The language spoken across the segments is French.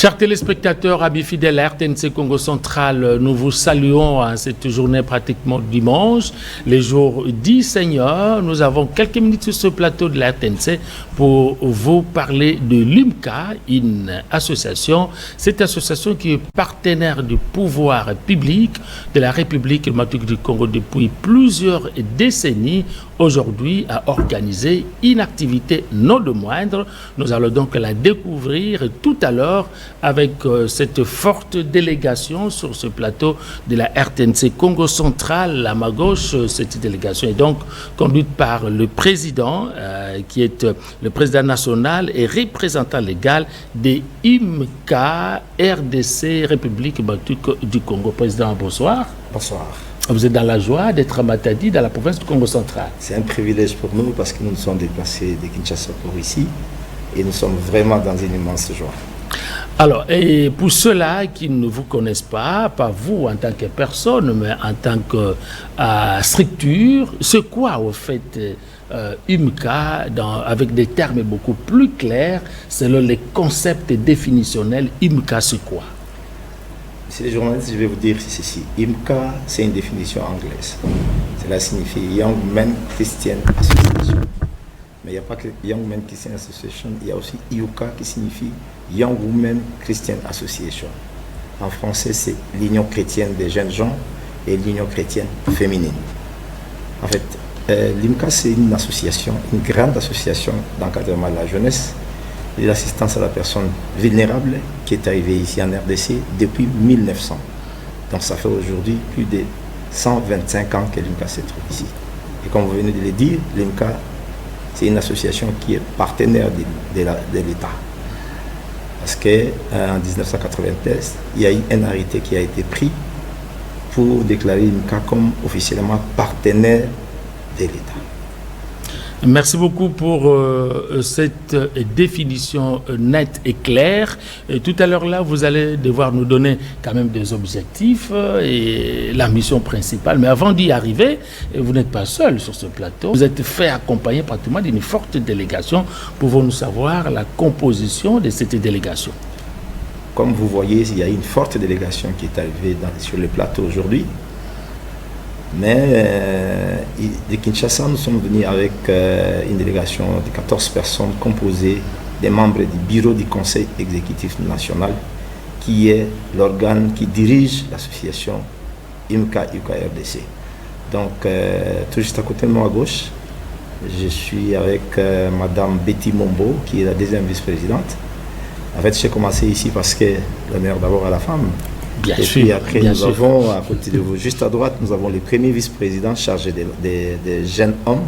Chers téléspectateurs, amis fidèles à RTNC Congo Central, nous vous saluons à cette journée pratiquement dimanche, les jours 10 Seigneur. Nous avons quelques minutes sur ce plateau de la RTNC pour vous parler de l'IMCA, une association. Cette association qui est partenaire du pouvoir public de la République démocratique du Congo depuis plusieurs décennies, aujourd'hui a organisé une activité non de moindre. Nous allons donc la découvrir tout à l'heure avec cette forte délégation sur ce plateau de la RTNC Congo Central. À ma gauche, cette délégation est donc conduite par le président, qui est le président national et représentant légal des IMCA RDC République démocratique du Congo. Président, bonsoir. Bonsoir. Vous êtes dans la joie d'être à Matadi, dans la province du Congo Central. C'est un privilège pour nous parce que nous nous sommes déplacés de Kinshasa pour ici et nous sommes vraiment dans une immense joie. Alors, et pour ceux-là qui ne vous connaissent pas vous en tant que personne, mais en tant que structure, c'est quoi au fait IMCA, avec des termes beaucoup plus clairs, selon les concepts définitionnels, IMCA c'est quoi? Monsieur les journalistes, je vais vous dire ceci. IMCA, c'est une définition anglaise. Cela signifie Young Men Christian Association. Mais il n'y a pas que Young Men Christian Association, il y a aussi IUCA qui signifie Young Women Christian Association. En français, c'est l'Union chrétienne des jeunes gens et l'Union chrétienne féminine. En fait, l'IMCA, c'est une association, une grande association d'encadrement de la jeunesse et l'assistance à la personne vulnérable qui est arrivée ici en RDC depuis 1900. Donc ça fait aujourd'hui plus de 125 ans que l'IMCA se trouve ici. Et comme vous venez de le dire, l'IMCA, c'est une association qui est partenaire de l'État. Parce qu'en 1993, il y a eu un arrêté qui a été pris pour déclarer l'IMCA comme officiellement partenaire de l'État. Merci beaucoup pour cette définition nette et claire. Et tout à l'heure là, vous allez devoir nous donner quand même des objectifs et la mission principale. Mais avant d'y arriver, vous n'êtes pas seul sur ce plateau. Vous êtes fait accompagner pratiquement d'une forte délégation. Pouvons-nous savoir la composition de cette délégation? Comme vous voyez, il y a une forte délégation qui est arrivée sur le plateau aujourd'hui. Mais de Kinshasa, nous sommes venus avec une délégation de 14 personnes composée des membres du bureau du Conseil exécutif national, qui est l'organe qui dirige l'association IMCA-UKRDC. Donc, tout juste à côté de moi à gauche, je suis avec Madame Betty Mombo, qui est la deuxième vice-présidente. En fait, j'ai commencé ici parce que l'honneur d'abord à la femme. Bien et sûr, puis après, bien nous sûr. avons, à côté de vous, juste à droite, nous avons le premier vice-président chargé des jeunes hommes,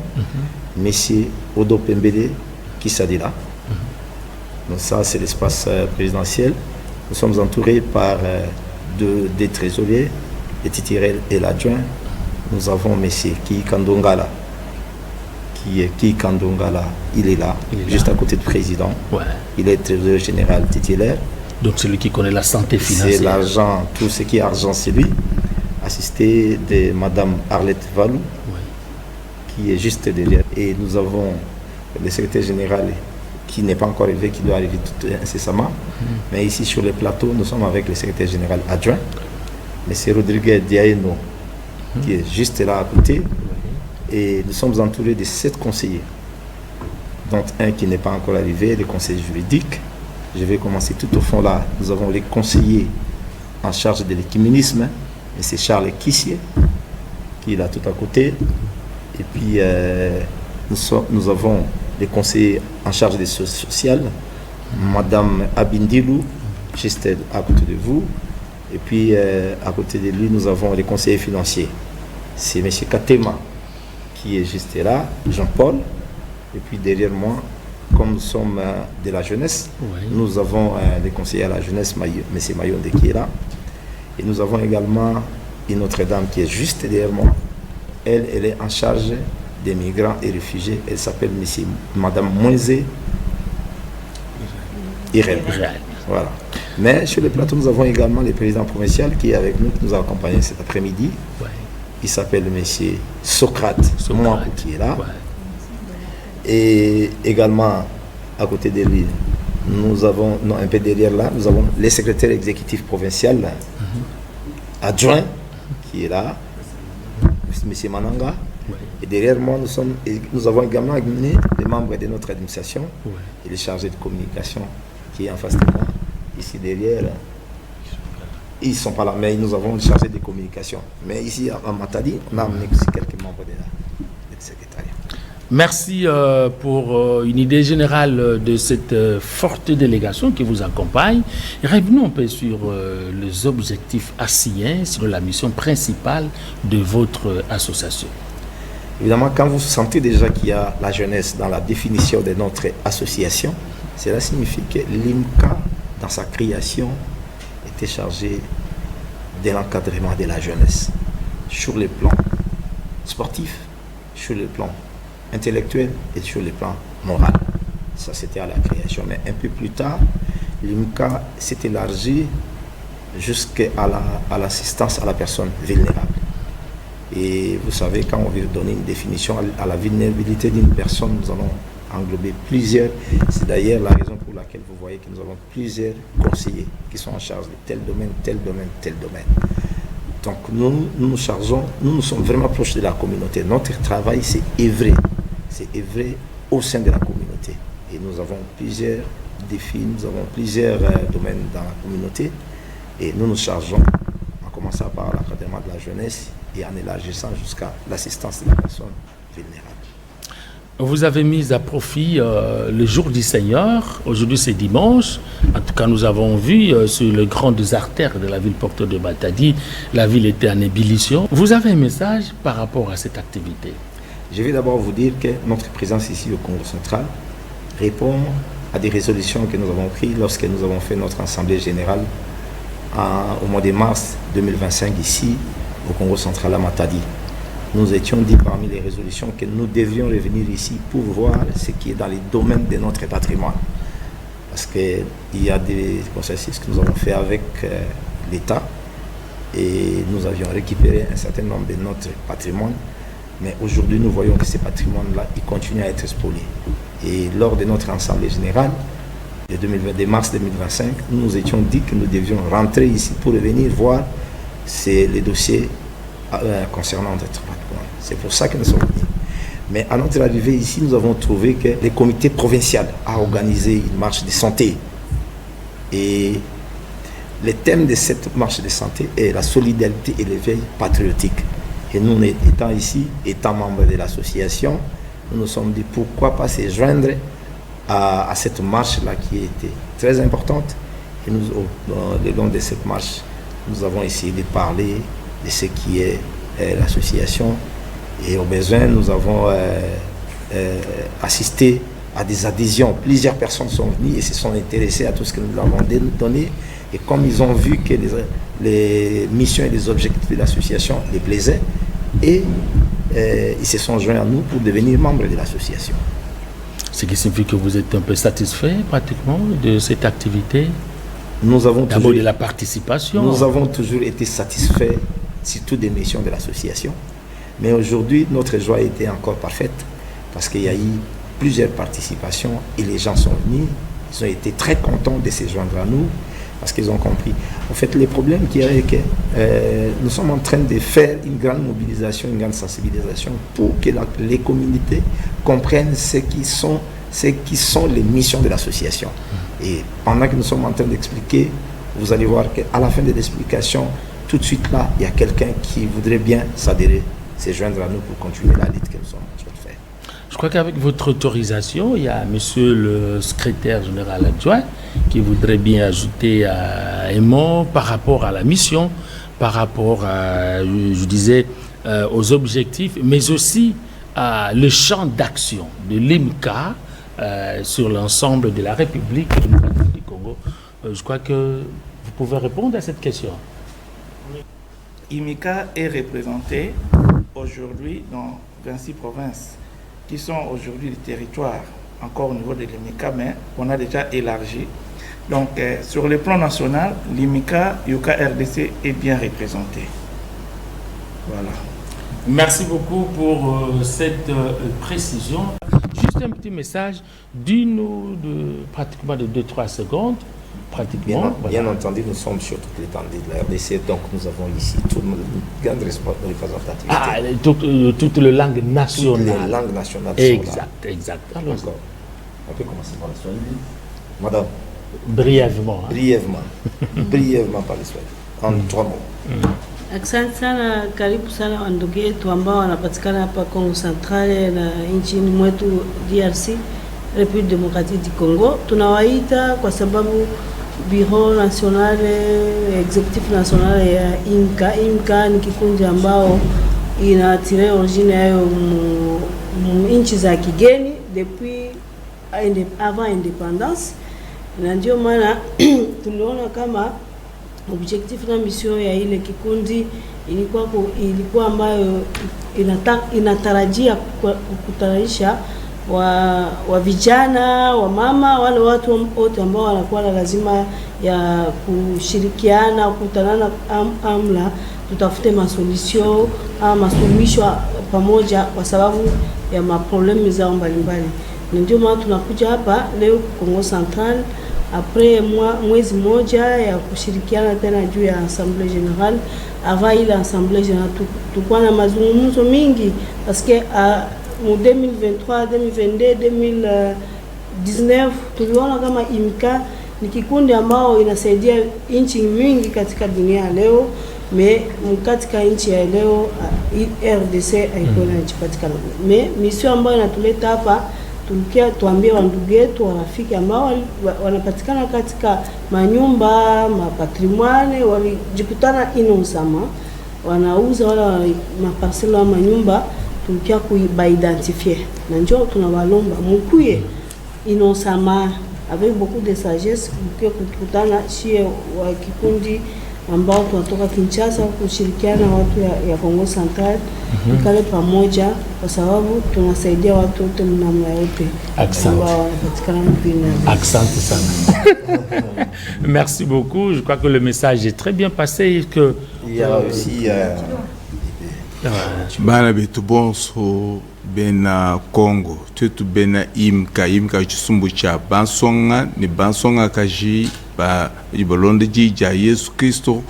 Monsieur Odo Pembele, qui s'est là. Donc ça, c'est l'espace présidentiel. Nous sommes entourés par des trésoriers, le titulaire et l'adjoint. Nous avons Monsieur Ki Kandongala, il est là, juste à côté du président. Ouais. Il est trésorier général titulaire. Donc celui qui connaît la santé financière. C'est l'argent, tout ce qui est argent, c'est lui. Assisté de Madame Arlette Valou, qui est juste derrière. Et nous avons le secrétaire général qui n'est pas encore arrivé, qui doit arriver tout incessamment. Mais ici sur le plateau, nous sommes avec le secrétaire général adjoint, M. Rodriguez Diaeno, qui est juste là à côté. Et nous sommes entourés de 7 conseillers, dont un qui n'est pas encore arrivé, le conseiller juridique. Je vais commencer tout au fond là. Nous avons les conseillers en charge de l'écuménisme, M. Charles Kissier, qui est là tout à côté. Et puis nous avons les conseillers en charge des sociales, Mme Abindilou, juste à côté de vous. Et puis à côté de lui, nous avons les conseillers financiers. C'est M. Katema qui est juste là, Jean-Paul. Et puis derrière moi, comme nous sommes de la jeunesse, nous avons les conseillers à la jeunesse, M. Mayonde qui est là. Et nous avons également une autre dame qui est juste derrière moi. Elle est en charge des migrants et réfugiés. Elle s'appelle Mme Moïse Irène. Voilà. Mais sur le plateau, nous avons également le président provincial qui est avec nous, qui nous a accompagnés cet après-midi. Il s'appelle M. Socrate Mouakou qui est là. Et également, à côté de lui, nous avons, non, un peu derrière là, nous avons les secrétaires exécutifs provinciaux, adjoints, qui est là, M. Mananga. Et derrière moi, nous avons également amené les membres de notre administration et les chargés de communication qui est en face de moi, ici derrière. Ils ne sont pas là, mais nous avons les chargés de communication. Mais ici, à Matadi, on a amené aussi quelques membres du secrétariat. Merci pour une idée générale de cette forte délégation qui vous accompagne. Et revenons un peu sur les objectifs assignés, sur la mission principale de votre association. Évidemment, quand vous sentez déjà qu'il y a la jeunesse dans la définition de notre association, cela signifie que l'IMCA, dans sa création, était chargé de l'encadrement de la jeunesse sur le plan sportif, sur le plan intellectuel et sur le plan moral. Ça, c'était à la création. Mais un peu plus tard, l'IMCA s'est élargi jusqu'à l'assistance à la personne vulnérable. Et vous savez, quand on veut donner une définition à la vulnérabilité d'une personne, nous allons englober plusieurs. C'est d'ailleurs la raison pour laquelle vous voyez que nous avons plusieurs conseillers qui sont en charge de tel domaine, tel domaine, tel domaine. Donc nous sommes vraiment proches de la communauté. Notre travail, c'est œuvrer au sein de la communauté. Et nous avons plusieurs défis, nous avons plusieurs domaines dans la communauté. Et nous nous chargeons, en commençant par l'encadrement de la jeunesse et en élargissant jusqu'à l'assistance de la personne vulnérable. Vous avez mis à profit le jour du Seigneur. Aujourd'hui, c'est dimanche. En tout cas, nous avons vu sur les grandes artères de la ville porteur de Matadi, la ville était en ébullition. Vous avez un message par rapport à cette activité? Je vais d'abord vous dire que notre présence ici au Congo central répond à des résolutions que nous avons prises lorsque nous avons fait notre assemblée générale au mois de mars 2025 ici au Congo central à Matadi. Nous étions dit parmi les résolutions que nous devions revenir ici pour voir ce qui est dans les domaines de notre patrimoine. Parce qu'il y a des consensus que nous avons fait avec l'État et nous avions récupéré un certain nombre de notre patrimoine. Mais aujourd'hui, nous voyons que ces patrimoines-là, ils continuent à être spoliés. Et lors de notre assemblée générale de mars 2025, nous nous étions dit que nous devions rentrer ici pour revenir voir les dossiers concernant notre patrimoine. C'est pour ça que nous sommes venus. Mais à notre arrivée ici, nous avons trouvé que le comité provincial a organisé une marche de santé. Et le thème de cette marche de santé est la solidarité et l'éveil patriotique. Et nous, étant ici, étant membres de l'association, nous nous sommes dit pourquoi pas se joindre à cette marche-là qui était très importante. Et nous, le long de cette marche, nous avons essayé de parler de ce qui est l'association. Et au besoin, nous avons assisté à des adhésions. Plusieurs personnes sont venues et se sont intéressées à tout ce que nous leur avons donné. Et comme ils ont vu que les missions et les objectifs de l'association les plaisaient, et ils se sont joints à nous pour devenir membres de l'association. Ce qui signifie que vous êtes un peu satisfait pratiquement de cette activité? Nous avons d'abord de la participation. Nous avons toujours été satisfaits, surtout des missions de l'association. Mais aujourd'hui, notre joie était encore parfaite parce qu'il y a eu plusieurs participations et les gens sont venus. Ils ont été très contents de se joindre à nous parce qu'ils ont compris. En fait, les problèmes qu'il y a est que nous sommes en train de faire une grande mobilisation, une grande sensibilisation pour que les communautés comprennent ce qui sont les missions de l'association. Et pendant que nous sommes en train d'expliquer, vous allez voir qu'à la fin de l'explication, tout de suite là, il y a quelqu'un qui voudrait bien s'adhérer, se joindre à nous pour continuer la lutte que nous sommes en train de faire. Je crois qu'avec votre autorisation, il y a monsieur le secrétaire général adjoint qui voudrait bien ajouter un mot par rapport à la mission, par rapport à, je disais, aux objectifs, mais aussi à le champ d'action de l'IMCA sur l'ensemble de la République démocratique du Congo. Je crois que vous pouvez répondre à cette question. IMCA est représenté aujourd'hui dans 26 provinces qui sont aujourd'hui des territoires encore au niveau de l'IMCA, mais on a déjà élargi. Donc sur le plan national, l'IMCA, IUCA RDC est bien représenté. Voilà. Merci beaucoup pour cette précision. Juste un petit message d'une ou pratiquement de 2-3 secondes. Pratiquement. Bien entendu, nous sommes sur toute l'étendue de la RDC, donc nous avons ici toute une grande représentativité. Ah, toutes les langues nationales. Toutes les langues nationales exact, sont là. Exact. Alors, on peut commencer par le Swahili. Madame. Brièvement. Brièvement par le Swahili. En 3 mots. Asante sana, karibu sana wandugu yetu ambao wanapatikana hapa Kongo Centrale na nchini mwetu DRC, République démocratique du Congo. Tunawaita kwa sababu Bureau National Executive National ya IMCA ni kikundi ambao inatire origine yayo nchi za kigeni depuis avant indépendance, na ndio maana tuliona kama objectif na mission ya ile kikundi ilikuwa ambayo inatarajia kukutanisha wa vijana, wa mama, wale watu wote ambao wanakuwa na lazima ya kushirikiana, kukutanana amla tutafute masolution ama masuluhisho pamoja kwa sababu ya maproblemu zao mbalimbali. Ndio maana tunakuja hapa leo Kongo Central après mwezi moja ya kushirikiana tena juu ya Assemblée Générale. Avant ile Assemblée Générale tulikuwa na mazungumzo mingi parce que mu 2023, 2022, 2019 tuliona kama IMCA ni kikundi ambao inasaidia nchi nyingi katika dunia leo, katika nchi ya leo RDC haiko inajipatikana. Mission ambayo inatuleta hapa tulikia tuambie wandugu yetu warafiki ambao wanapatikana katika manyumba, mapatrimoine, walijikutana inosama, wanauza wala maparcela wa manyumba, tulikia kuiba-identifier. Na njoo tunawalomba mkuye inosama avec beaucoup de sagesse, mkuye kukutana shie wa kikundi ambao tunatoka Kinshasa kushirikiana na watu ya Kongo Central, tukale pamoja kwa sababu tunasaidia watu wote namna yote. Accent sana. Merci beaucoup. Je crois que le message est très bien passé et que il y a aussi bana betu bonso bena Congo tutu bena imka chisumbu cha bansonga ni bansonga kaji ba ibolonde jija Yesu Kristo.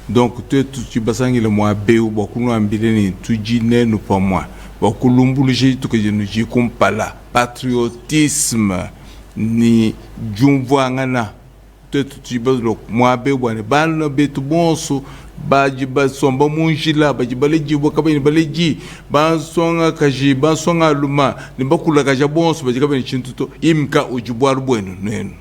Donc tutu chibasangi le mwa beu bokuno ambile ni tujine no pa moi bokulumbuluje tukeje no jikumpala patriotisme ni jumvangana tutu chibazlo mwa beu bwana bana betu bonso bajiba somba munjila bajibaleji bokabeni baleji bansonga kaji bansonga luma nimbakula kaja bonso bajikabeni chintuto imka ujibwaru bwenu nenu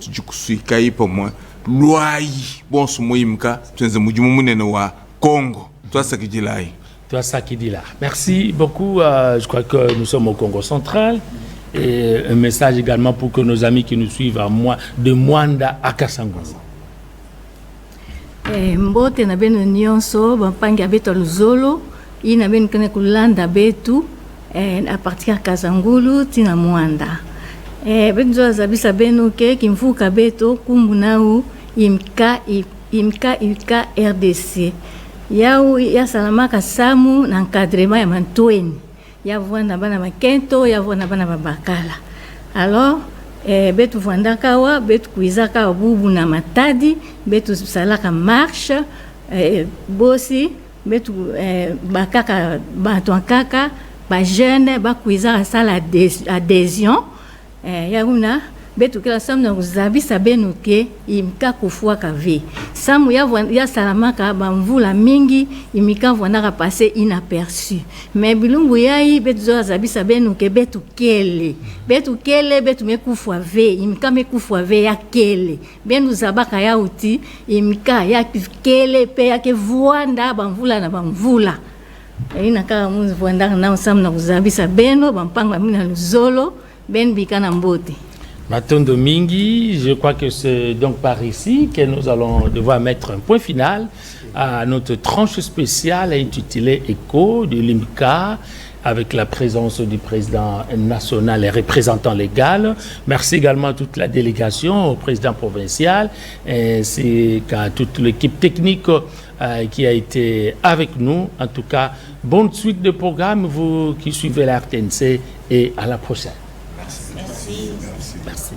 tujikusuika ipa mwa lwai bonso muimka tuenze mujimu munene wa Congo twasakijilai twasakidila. Merci beaucoup. Je crois que nous sommes au Congo Central. Et un message également pour que nos amis qui nous suivent de Mwanda à Kasangulu. Mbote na beno nyonso bampangi abeto luzolo ina beno kene kulanda betu a partir ya Kasangulu tina Mwanda. Benzo zabisa beno ke kimfuka beto kumbunau imka RDC. Yau ya salamaka samu na encadrement ya mantweni. Ya vwana bana makento, ya vwana bana babakala. Alors betu vandaka wa betu kuizaka bubu na matadi, betu salaka marche, bosi betu bakaka batuankaka ba jeune ba kuizaka sala adhésion. Yauna betu kila samu na kuzabisa benu ke imka kufua kave. Samu ya salamaka bamvula mingi imika vwanaka passer inaperçu. Mais bilumbu yai betu zo zabisa benu ke betu kele betu mekufua ve imika mekufua ve ya kele. Benu zabaka ya uti imika ya kele pe ya ke vuanda bamvula na bamvula. Ina kaka muzi vuanda na samu na kuzabisa benu bampanga mina luzolo ben bikana mbote. Matondo Mingi, je crois que c'est donc par ici que nous allons devoir mettre un point final à notre tranche spéciale intitulée Écho de l'IMCA avec la présence du président national et représentant légal. Merci également à toute la délégation, au président provincial, ainsi qu'à toute l'équipe technique qui a été avec nous. En tout cas, bonne suite de programme, vous qui suivez la RTNC, et à la prochaine. Merci. Merci.